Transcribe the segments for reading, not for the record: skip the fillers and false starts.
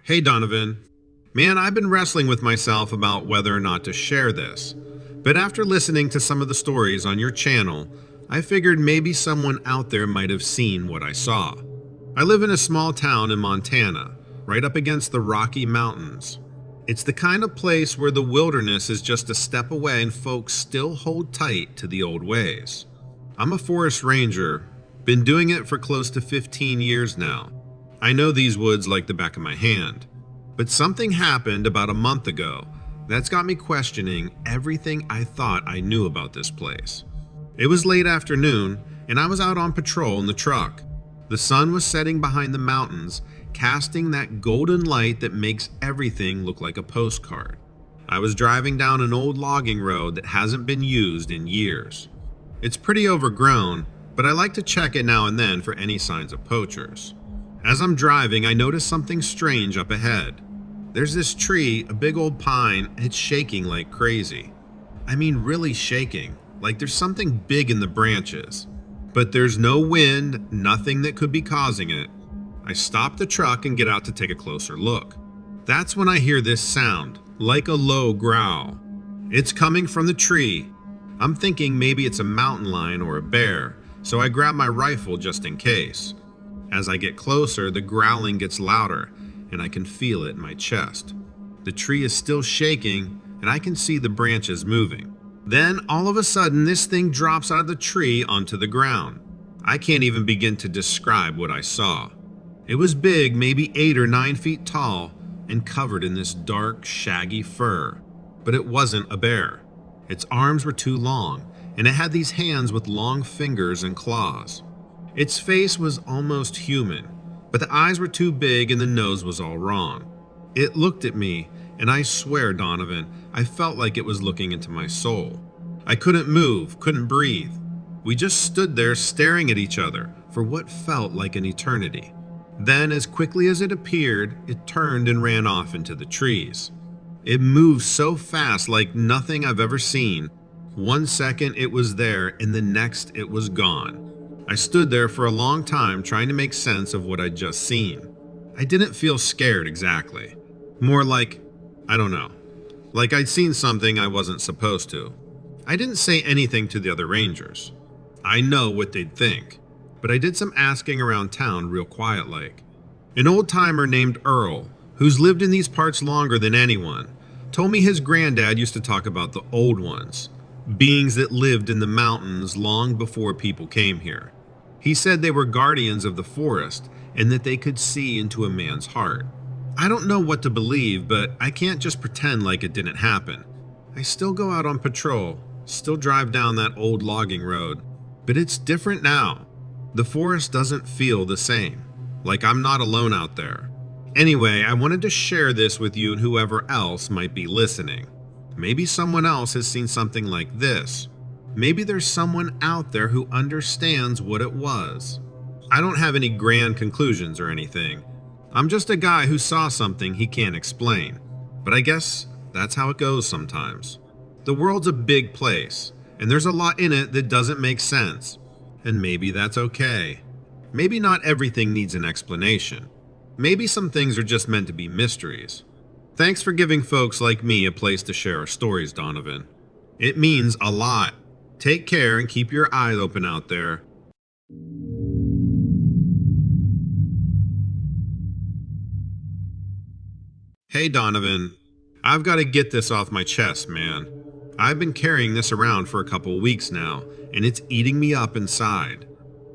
Hey Donovan. Man, I've been wrestling with myself about whether or not to share this. But after listening to some of the stories on your channel, I figured maybe someone out there might have seen what I saw. I live in a small town in Montana, right up against the Rocky Mountains. It's the kind of place where the wilderness is just a step away and folks still hold tight to the old ways. I'm a forest ranger, been doing it for close to 15 years now. I know these woods like the back of my hand. But something happened about a month ago that's got me questioning everything I thought I knew about this place. It was late afternoon, and I was out on patrol in the truck. The sun was setting behind the mountains, casting that golden light that makes everything look like a postcard. I was driving down an old logging road that hasn't been used in years. It's pretty overgrown, but I like to check it now and then for any signs of poachers. As I'm driving, I notice something strange up ahead. There's this tree, a big old pine, and it's shaking like crazy. I mean really shaking, like there's something big in the branches. But there's no wind, nothing that could be causing it. I stop the truck and get out to take a closer look. That's when I hear this sound, like a low growl. It's coming from the tree. I'm thinking maybe it's a mountain lion or a bear, so I grab my rifle just in case. As I get closer, the growling gets louder, and I can feel it in my chest. The tree is still shaking, and I can see the branches moving. Then, all of a sudden, this thing drops out of the tree onto the ground. I can't even begin to describe what I saw. It was big, maybe 8 or 9 feet tall, and covered in this dark, shaggy fur. But it wasn't a bear. Its arms were too long, and it had these hands with long fingers and claws. Its face was almost human, but the eyes were too big and the nose was all wrong. It looked at me, and I swear, Donovan, I felt like it was looking into my soul. I couldn't move, couldn't breathe. We just stood there staring at each other for what felt like an eternity. Then, as quickly as it appeared, it turned and ran off into the trees. It moved so fast like nothing I've ever seen. 1 second it was there, and the next it was gone. I stood there for a long time trying to make sense of what I'd just seen. I didn't feel scared exactly. More like, I don't know, like I'd seen something I wasn't supposed to. I didn't say anything to the other rangers. I know what they'd think, but I did some asking around town real quiet like. An old timer named Earl, who's lived in these parts longer than anyone, told me his granddad used to talk about the old ones, beings that lived in the mountains long before people came here. He said they were guardians of the forest and that they could see into a man's heart. I don't know what to believe, but I can't just pretend like it didn't happen. I still go out on patrol, still drive down that old logging road, but it's different now. The forest doesn't feel the same, like I'm not alone out there. Anyway, I wanted to share this with you and whoever else might be listening. Maybe someone else has seen something like this. Maybe there's someone out there who understands what it was. I don't have any grand conclusions or anything. I'm just a guy who saw something he can't explain. But I guess that's how it goes sometimes. The world's a big place, and there's a lot in it that doesn't make sense. And maybe that's okay. Maybe not everything needs an explanation. Maybe some things are just meant to be mysteries. Thanks for giving folks like me a place to share our stories, Donovan. It means a lot. Take care and keep your eyes open out there. Hey Donovan, I've got to get this off my chest, man. I've been carrying this around for a couple weeks now, and it's eating me up inside.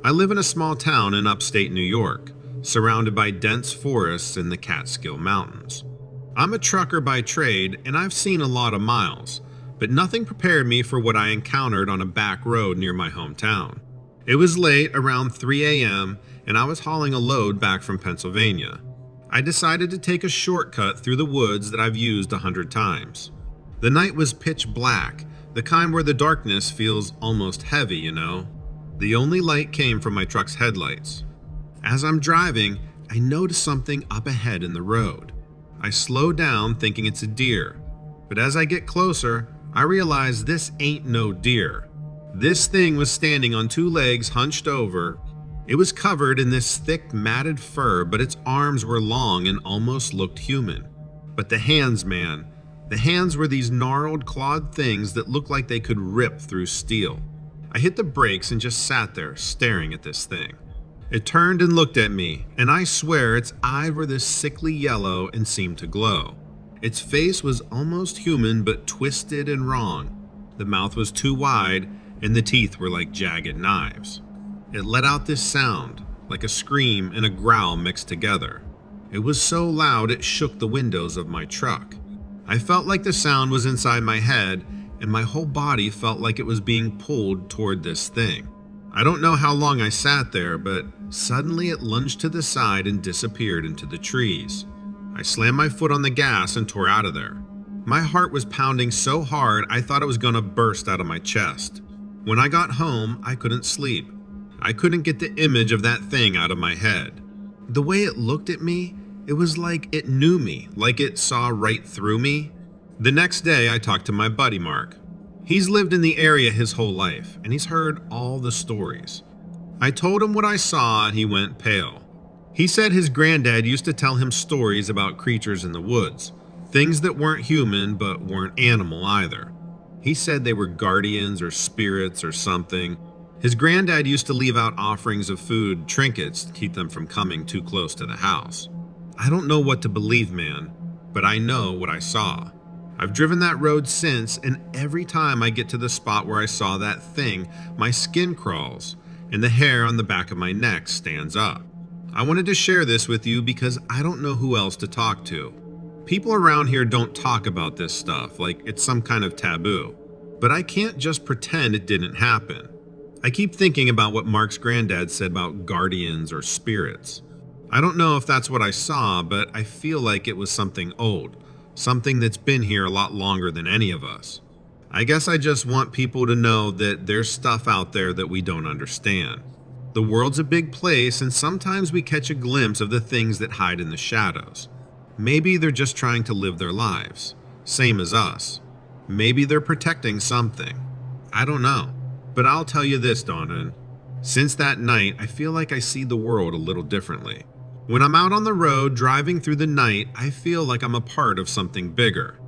I live in a small town in upstate New York, surrounded by dense forests in the Catskill Mountains. I'm a trucker by trade, and I've seen a lot of miles, but nothing prepared me for what I encountered on a back road near my hometown. It was late, around 3 a.m., and I was hauling a load back from Pennsylvania. I decided to take a shortcut through the woods that I've used 100 times. The night was pitch black, the kind where the darkness feels almost heavy, you know. The only light came from my truck's headlights. As I'm driving, I notice something up ahead in the road. I slow down thinking it's a deer, but as I get closer, I realize this ain't no deer. This thing was standing on 2 legs hunched over. It was covered in this thick matted fur, but its arms were long and almost looked human. But the hands, man, the hands were these gnarled, clawed things that looked like they could rip through steel. I hit the brakes and just sat there, staring at this thing. It turned and looked at me, and I swear its eyes were this sickly yellow and seemed to glow. Its face was almost human, but twisted and wrong. The mouth was too wide, and the teeth were like jagged knives. It let out this sound, like a scream and a growl mixed together. It was so loud it shook the windows of my truck. I felt like the sound was inside my head, and my whole body felt like it was being pulled toward this thing. I don't know how long I sat there, but suddenly it lunged to the side and disappeared into the trees. I slammed my foot on the gas and tore out of there. My heart was pounding so hard I thought it was going to burst out of my chest. When I got home, I couldn't sleep. I couldn't get the image of that thing out of my head. The way it looked at me, it was like it knew me, like it saw right through me. The next day, I talked to my buddy Mark. He's lived in the area his whole life, and he's heard all the stories. I told him what I saw, and he went pale. He said his granddad used to tell him stories about creatures in the woods, things that weren't human but weren't animal either. He said they were guardians or spirits or something. His granddad used to leave out offerings of food, trinkets, to keep them from coming too close to the house. I don't know what to believe, man, but I know what I saw. I've driven that road since, and every time I get to the spot where I saw that thing, my skin crawls, and the hair on the back of my neck stands up. I wanted to share this with you because I don't know who else to talk to. People around here don't talk about this stuff like it's some kind of taboo, but I can't just pretend it didn't happen. I keep thinking about what Mark's granddad said about guardians or spirits. I don't know if that's what I saw, but I feel like it was something old, something that's been here a lot longer than any of us. I guess I just want people to know that there's stuff out there that we don't understand. The world's a big place, and sometimes we catch a glimpse of the things that hide in the shadows. Maybe they're just trying to live their lives, same as us. Maybe they're protecting something. I don't know. But I'll tell you this, Donovan. Since that night, I feel like I see the world a little differently. When I'm out on the road driving through the night, I feel like I'm a part of something bigger.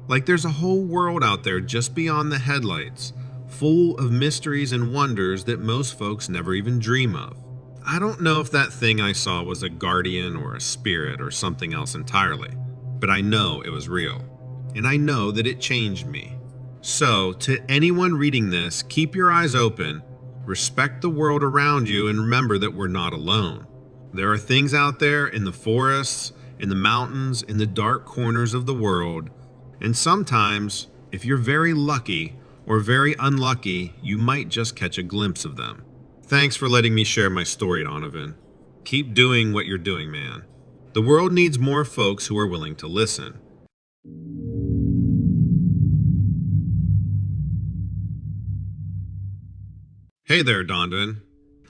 Like there's a whole world out there just beyond the headlights, full of mysteries and wonders that most folks never even dream of. I don't know if that thing I saw was a guardian or a spirit or something else entirely, but I know it was real. And I know that it changed me. So, to anyone reading this, keep your eyes open, respect the world around you, and remember that we're not alone. There are things out there in the forests, in the mountains, in the dark corners of the world, and sometimes, if you're very lucky or very unlucky, you might just catch a glimpse of them. Thanks for letting me share my story, Donovan. Keep doing what you're doing, man. The world needs more folks who are willing to listen. Hey there, Donovan.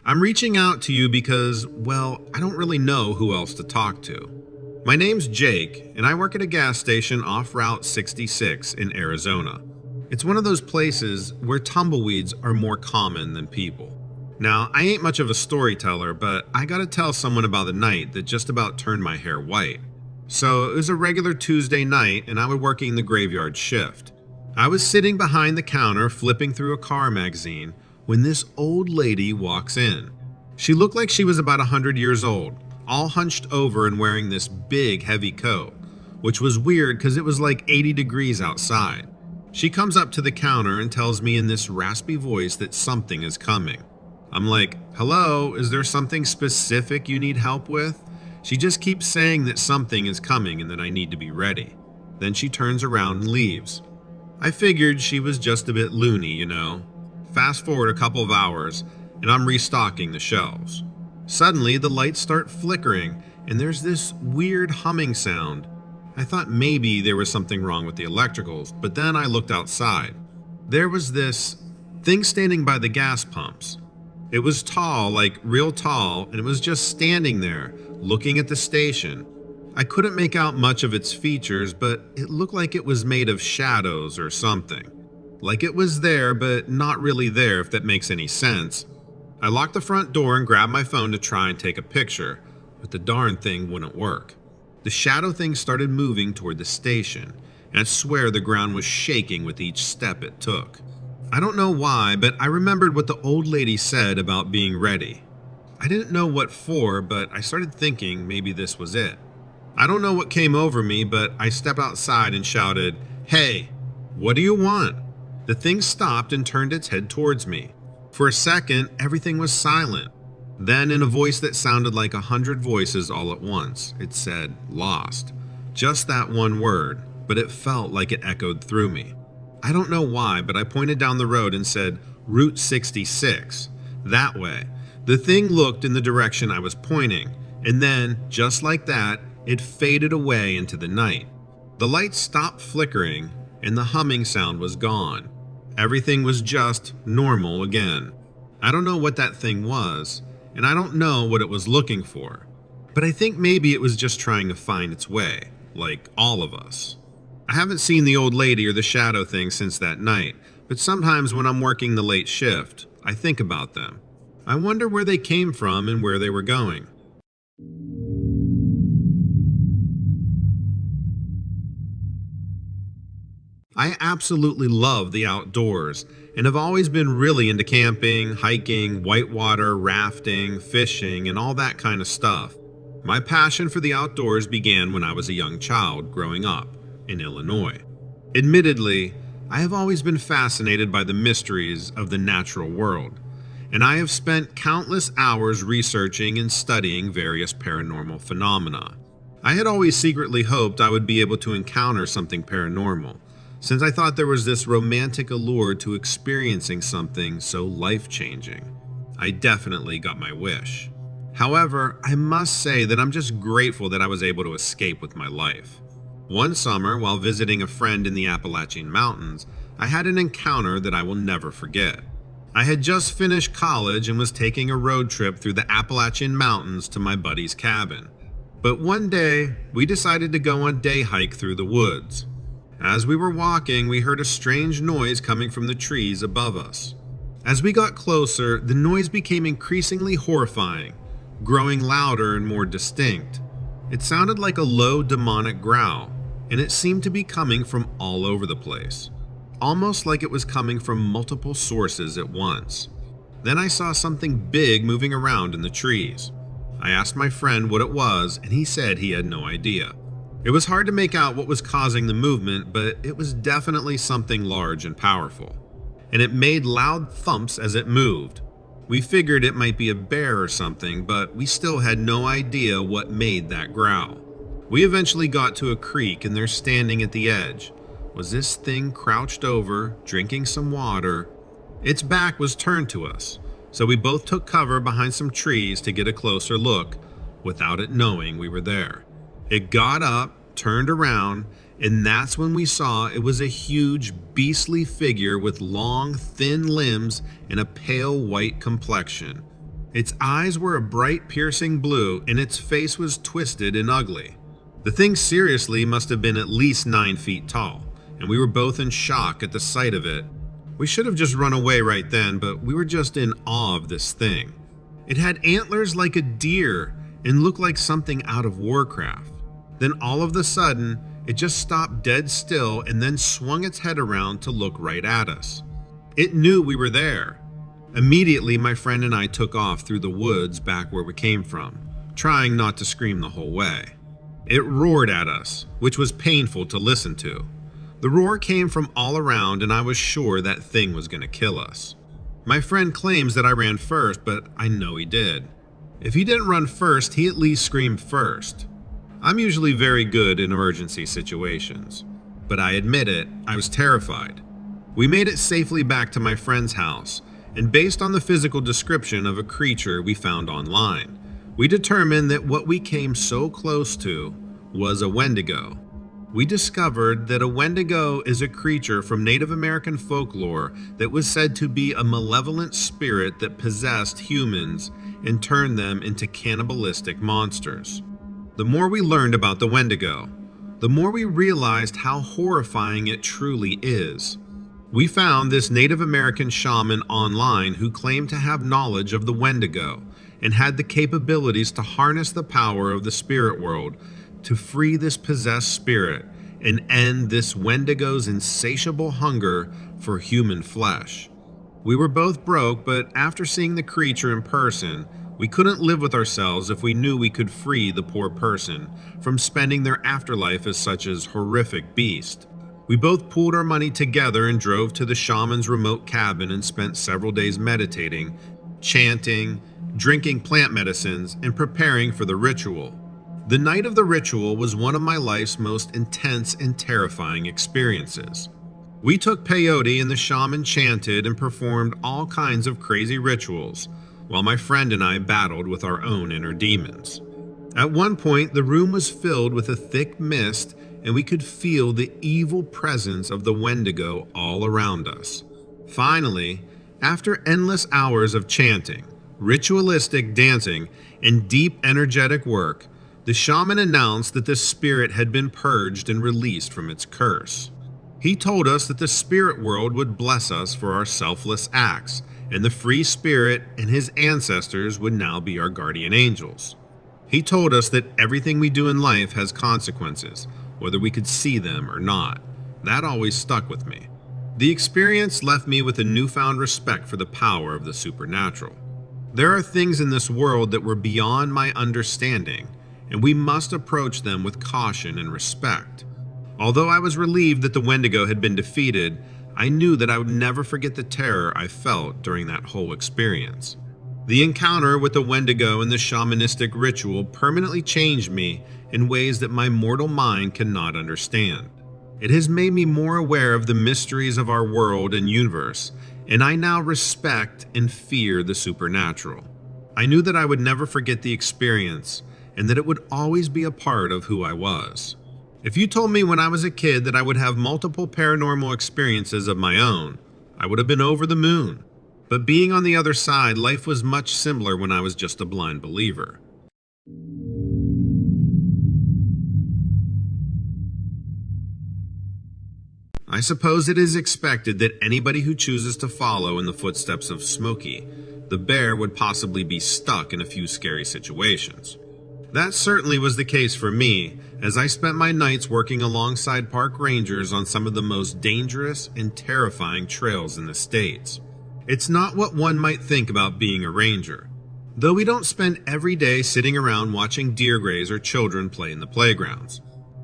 I'm reaching out to you because, well, I don't really know who else to talk to. My name's Jake, and I work at a gas station off Route 66 in Arizona. It's one of those places where tumbleweeds are more common than people. Now, I ain't much of a storyteller, but I gotta tell someone about a night that just about turned my hair white. So, it was a regular Tuesday night, and I was working the graveyard shift. I was sitting behind the counter flipping through a car magazine when this old lady walks in. She looked like she was about 100 years old, all hunched over and wearing this big, heavy coat, which was weird because it was like 80 degrees outside. She comes up to the counter and tells me in this raspy voice that something is coming. I'm like, hello, is there something specific you need help with? She just keeps saying that something is coming and that I need to be ready. Then she turns around and leaves. I figured she was just a bit loony, you know. Fast forward a couple of hours, and I'm restocking the shelves. Suddenly, the lights start flickering, and there's this weird humming sound. I thought maybe there was something wrong with the electricals, but then I looked outside. There was this thing standing by the gas pumps. It was tall, like real tall, and it was just standing there, looking at the station. I couldn't make out much of its features, but it looked like it was made of shadows or something. Like it was there, but not really there, if that makes any sense. I locked the front door and grabbed my phone to try and take a picture, but the darn thing wouldn't work. The shadow thing started moving toward the station, and I swear the ground was shaking with each step it took. I don't know why, but I remembered what the old lady said about being ready. I didn't know what for, but I started thinking maybe this was it. I don't know what came over me, but I stepped outside and shouted, "Hey, what do you want?" The thing stopped and turned its head towards me. For a second, everything was silent. Then, in a voice that sounded like 100 voices all at once, it said, "Lost." Just that one word, but it felt like it echoed through me. I don't know why, but I pointed down the road and said, "Route 66. That way." The thing looked in the direction I was pointing, and then, just like that, it faded away into the night. The lights stopped flickering, and the humming sound was gone. Everything was just normal again. I don't know what that thing was, and I don't know what it was looking for. But I think maybe it was just trying to find its way, like all of us. I haven't seen the old lady or the shadow thing since that night, but sometimes when I'm working the late shift, I think about them. I wonder where they came from and where they were going. I absolutely love the outdoors and have always been really into camping, hiking, whitewater, rafting, fishing, and all that kind of stuff. My passion for the outdoors began when I was a young child growing up in Illinois. Admittedly, I have always been fascinated by the mysteries of the natural world, and I have spent countless hours researching and studying various paranormal phenomena. I had always secretly hoped I would be able to encounter something paranormal, since I thought there was this romantic allure to experiencing something so life-changing. I definitely got my wish. However, I must say that I'm just grateful that I was able to escape with my life. One summer, while visiting a friend in the Appalachian Mountains, I had an encounter that I will never forget. I had just finished college and was taking a road trip through the Appalachian Mountains to my buddy's cabin. But one day, we decided to go on a day hike through the woods. As we were walking, we heard a strange noise coming from the trees above us. As we got closer, the noise became increasingly horrifying, growing louder and more distinct. It sounded like a low demonic growl, and it seemed to be coming from all over the place, almost like it was coming from multiple sources at once. Then I saw something big moving around in the trees. I asked my friend what it was, and he said he had no idea. It was hard to make out what was causing the movement, but it was definitely something large and powerful, and it made loud thumps as it moved. We figured it might be a bear or something, but we still had no idea what made that growl. We eventually got to a creek, and they're standing at the edge. Was this thing crouched over, drinking some water? Its back was turned to us, so we both took cover behind some trees to get a closer look, without it knowing we were there. It got up, turned around, and that's when we saw it was a huge, beastly figure with long, thin limbs and a pale white complexion. Its eyes were a bright, piercing blue, and its face was twisted and ugly. The thing seriously must have been at least 9 feet tall, and we were both in shock at the sight of it. We should have just run away right then, but we were just in awe of this thing. It had antlers like a deer and looked like something out of Warcraft. Then all of a sudden, it just stopped dead still and then swung its head around to look right at us. It knew we were there. Immediately, my friend and I took off through the woods back where we came from, trying not to scream the whole way. It roared at us, which was painful to listen to. The roar came from all around, and I was sure that thing was going to kill us. My friend claims that I ran first, but I know he did. If he didn't run first, he at least screamed first. I'm usually very good in emergency situations, but I admit it, I was terrified. We made it safely back to my friend's house, and based on the physical description of a creature we found online, we determined that what we came so close to was a Wendigo. We discovered that a Wendigo is a creature from Native American folklore that was said to be a malevolent spirit that possessed humans and turned them into cannibalistic monsters. The more we learned about the Wendigo, the more we realized how horrifying it truly is. We found this Native American shaman online who claimed to have knowledge of the Wendigo and had the capabilities to harness the power of the spirit world to free this possessed spirit and end this Wendigo's insatiable hunger for human flesh. We were both broke, but after seeing the creature in person, we couldn't live with ourselves if we knew we could free the poor person from spending their afterlife as such a horrific beast. We both pooled our money together and drove to the shaman's remote cabin and spent several days meditating, chanting, drinking plant medicines, and preparing for the ritual. The night of the ritual was one of my life's most intense and terrifying experiences. We took peyote and the shaman chanted and performed all kinds of crazy rituals, while my friend and I battled with our own inner demons. At one point, the room was filled with a thick mist, and we could feel the evil presence of the Wendigo all around us. Finally, after endless hours of chanting, ritualistic dancing, and deep energetic work, the shaman announced that the spirit had been purged and released from its curse. He told us that the spirit world would bless us for our selfless acts, and the free spirit and his ancestors would now be our guardian angels. He told us that everything we do in life has consequences, whether we could see them or not. That always stuck with me. The experience left me with a newfound respect for the power of the supernatural. There are things in this world that were beyond my understanding, and we must approach them with caution and respect. Although I was relieved that the Wendigo had been defeated, I knew that I would never forget the terror I felt during that whole experience. The encounter with the Wendigo and the shamanistic ritual permanently changed me in ways that my mortal mind cannot understand. It has made me more aware of the mysteries of our world and universe, and I now respect and fear the supernatural. I knew that I would never forget the experience, and that it would always be a part of who I was. If you told me when I was a kid that I would have multiple paranormal experiences of my own, I would have been over the moon. But being on the other side, life was much simpler when I was just a blind believer. I suppose it is expected that anybody who chooses to follow in the footsteps of Smokey, the bear, would possibly be stuck in a few scary situations. That certainly was the case for me, as I spent my nights working alongside park rangers on some of the most dangerous and terrifying trails in the States. It's not what one might think about being a ranger, though we don't spend every day sitting around watching deer graze or children play in the playgrounds.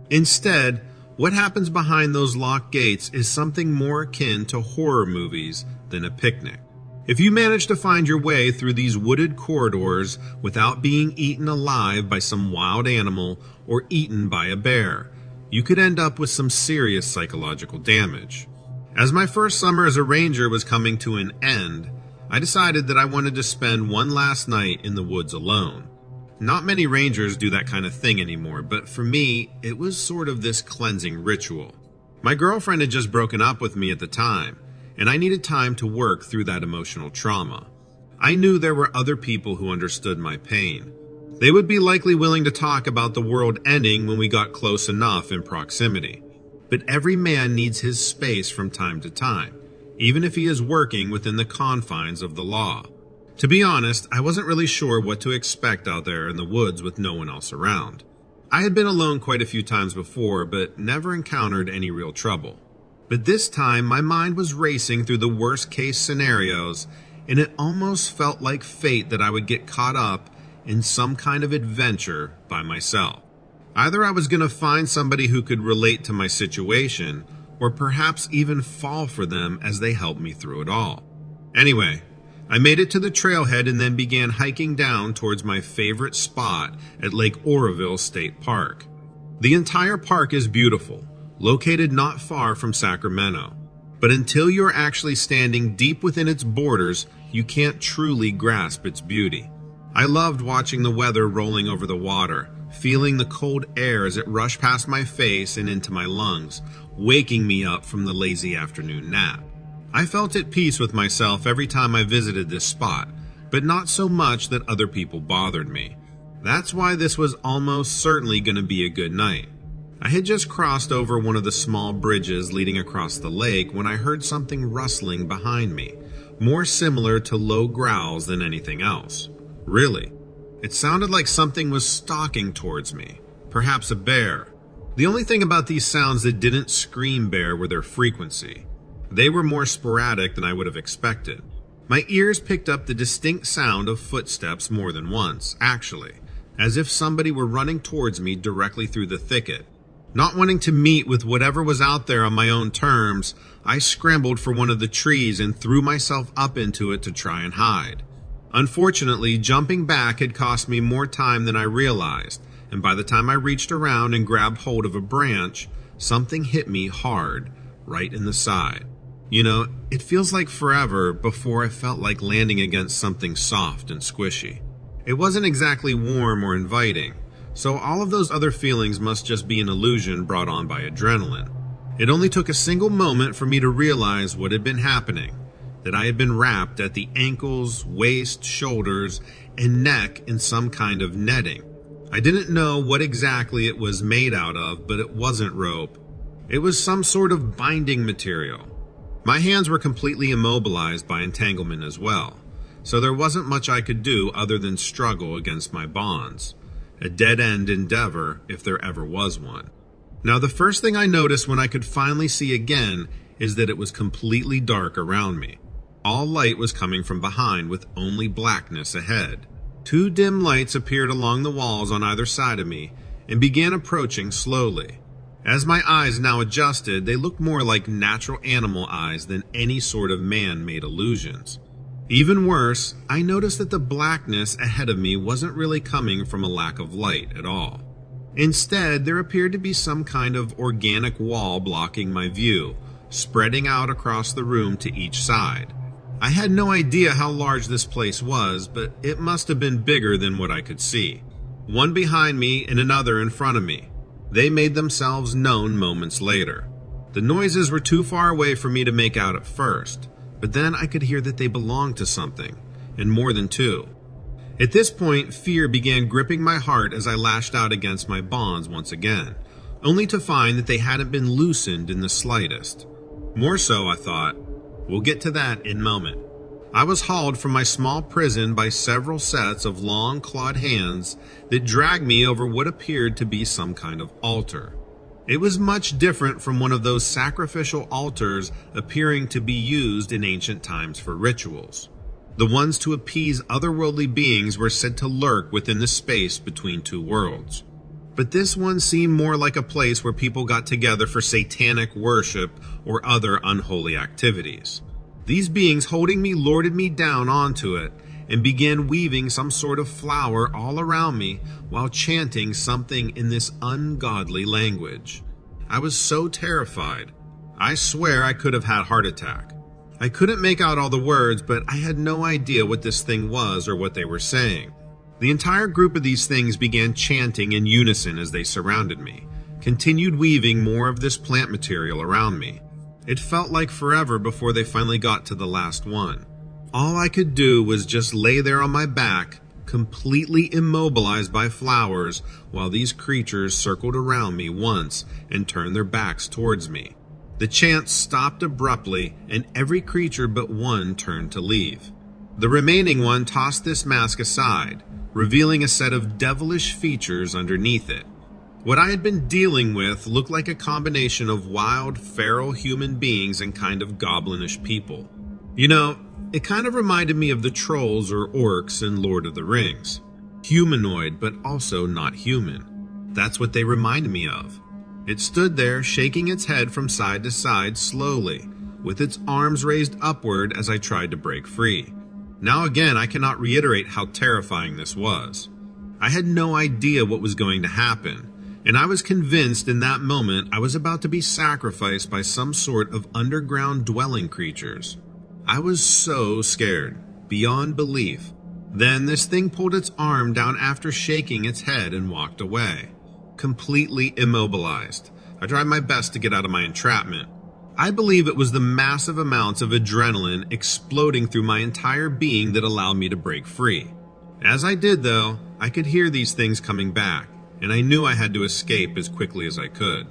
Instead, what happens behind those locked gates is something more akin to horror movies than a picnic. If you manage to find your way through these wooded corridors without being eaten alive by some wild animal or eaten by a bear, you could end up with some serious psychological damage. As my first summer as a ranger was coming to an end, I decided that I wanted to spend one last night in the woods alone. Not many rangers do that kind of thing anymore, but for me, it was sort of this cleansing ritual. My girlfriend had just broken up with me at the time, and I needed time to work through that emotional trauma. I knew there were other people who understood my pain. They would be likely willing to talk about the world ending when we got close enough in proximity. But every man needs his space from time to time, even if he is working within the confines of the law. To be honest, I wasn't really sure what to expect out there in the woods with no one else around. I had been alone quite a few times before, but never encountered any real trouble. But this time, my mind was racing through the worst-case scenarios, and it almost felt like fate that I would get caught up in some kind of adventure by myself. Either I was going to find somebody who could relate to my situation, or perhaps even fall for them as they helped me through it all. Anyway, I made it to the trailhead and then began hiking down towards my favorite spot at Lake Oroville State Park. The entire park is beautiful, located not far from Sacramento, but until you're actually standing deep within its borders, you can't truly grasp its beauty. I loved watching the weather rolling over the water, feeling the cold air as it rushed past my face and into my lungs, waking me up from the lazy afternoon nap. I felt at peace with myself every time I visited this spot, but not so much that other people bothered me. That's why this was almost certainly going to be a good night. I had just crossed over one of the small bridges leading across the lake when I heard something rustling behind me, more similar to low growls than anything else. Really, it sounded like something was stalking towards me, perhaps a bear. The only thing about these sounds that didn't scream bear were their frequency. They were more sporadic than I would have expected. My ears picked up the distinct sound of footsteps more than once, actually, as if somebody were running towards me directly through the thicket. Not wanting to meet with whatever was out there on my own terms, I scrambled for one of the trees and threw myself up into it to try and hide. Unfortunately, jumping back had cost me more time than I realized, and by the time I reached around and grabbed hold of a branch, something hit me hard, right in the side. You know, it feels like forever before I felt like landing against something soft and squishy. It wasn't exactly warm or inviting, so all of those other feelings must just be an illusion brought on by adrenaline. It only took a single moment for me to realize what had been happening, that I had been wrapped at the ankles, waist, shoulders, and neck in some kind of netting. I didn't know what exactly it was made out of, but it wasn't rope. It was some sort of binding material. My hands were completely immobilized by entanglement as well, so there wasn't much I could do other than struggle against my bonds. A dead-end endeavor, if there ever was one. Now, the first thing I noticed when I could finally see again is that it was completely dark around me. All light was coming from behind with only blackness ahead. Two dim lights appeared along the walls on either side of me and began approaching slowly. As my eyes now adjusted, they looked more like natural animal eyes than any sort of man-made illusions. Even worse, I noticed that the blackness ahead of me wasn't really coming from a lack of light at all. Instead, there appeared to be some kind of organic wall blocking my view, spreading out across the room to each side. I had no idea how large this place was, but it must have been bigger than what I could see. One behind me and another in front of me. They made themselves known moments later. The noises were too far away for me to make out at first, but then I could hear that they belonged to something, and more than two. At this point, fear began gripping my heart as I lashed out against my bonds once again, only to find that they hadn't been loosened in the slightest. More so, I thought. We'll get to that in a moment. I was hauled from my small prison by several sets of long clawed hands that dragged me over what appeared to be some kind of altar. It was much different from one of those sacrificial altars appearing to be used in ancient times for rituals. The ones to appease otherworldly beings were said to lurk within the space between two worlds. But this one seemed more like a place where people got together for satanic worship or other unholy activities. These beings holding me lorded me down onto it and began weaving some sort of flower all around me while chanting something in this ungodly language. I was so terrified. I swear I could have had a heart attack. I couldn't make out all the words, but I had no idea what this thing was or what they were saying. The entire group of these things began chanting in unison as they surrounded me, continued weaving more of this plant material around me. It felt like forever before they finally got to the last one. All I could do was just lay there on my back, completely immobilized by flowers, while these creatures circled around me once and turned their backs towards me. The chant stopped abruptly, and every creature but one turned to leave. The remaining one tossed this mask aside, revealing a set of devilish features underneath it. What I had been dealing with looked like a combination of wild, feral human beings and kind of goblinish people. You know, it kind of reminded me of the trolls or orcs in Lord of the Rings. Humanoid, but also not human. That's what they reminded me of. It stood there, shaking its head from side to side slowly, with its arms raised upward as I tried to break free. Now again, I cannot reiterate how terrifying this was. I had no idea what was going to happen, and I was convinced in that moment I was about to be sacrificed by some sort of underground dwelling creatures. I was so scared, beyond belief. Then this thing pulled its arm down after shaking its head and walked away, completely immobilized. I tried my best to get out of my entrapment. I believe it was the massive amounts of adrenaline exploding through my entire being that allowed me to break free. As I did though, I could hear these things coming back, and I knew I had to escape as quickly as I could.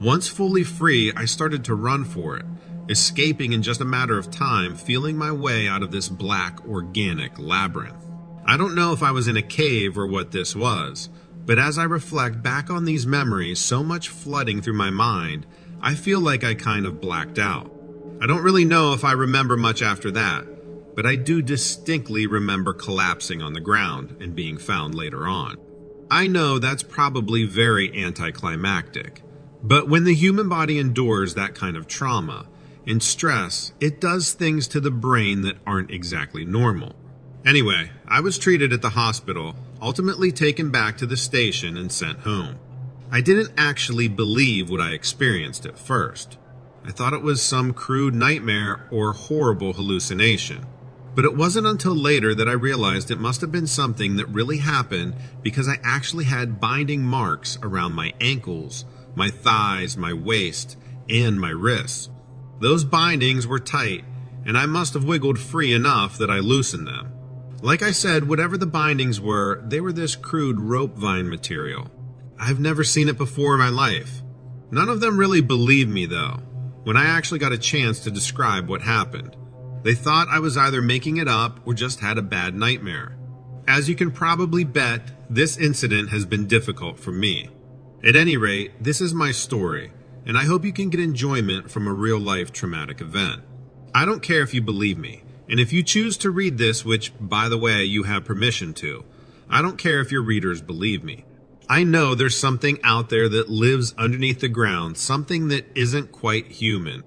Once fully free, I started to run for it, escaping in just a matter of time, feeling my way out of this black, organic labyrinth. I don't know if I was in a cave or what this was, but as I reflect back on these memories, so much flooding through my mind, I feel like I kind of blacked out. I don't really know if I remember much after that, but I do distinctly remember collapsing on the ground and being found later on. I know that's probably very anticlimactic, but when the human body endures that kind of trauma and stress, it does things to the brain that aren't exactly normal. Anyway, I was treated at the hospital, ultimately taken back to the station and sent home. I didn't actually believe what I experienced at first. I thought it was some crude nightmare or horrible hallucination. But it wasn't until later that I realized it must have been something that really happened, because I actually had binding marks around my ankles, my thighs, my waist, and my wrists. Those bindings were tight, and I must have wiggled free enough that I loosened them. Like I said, whatever the bindings were, they were this crude rope vine material. I've never seen it before in my life. None of them really believed me though, when I actually got a chance to describe what happened. They thought I was either making it up or just had a bad nightmare. As you can probably bet, this incident has been difficult for me. At any rate, this is my story, and I hope you can get enjoyment from a real-life traumatic event. I don't care if you believe me, and if you choose to read this, which, by the way, you have permission to, I don't care if your readers believe me. I know there's something out there that lives underneath the ground, something that isn't quite human,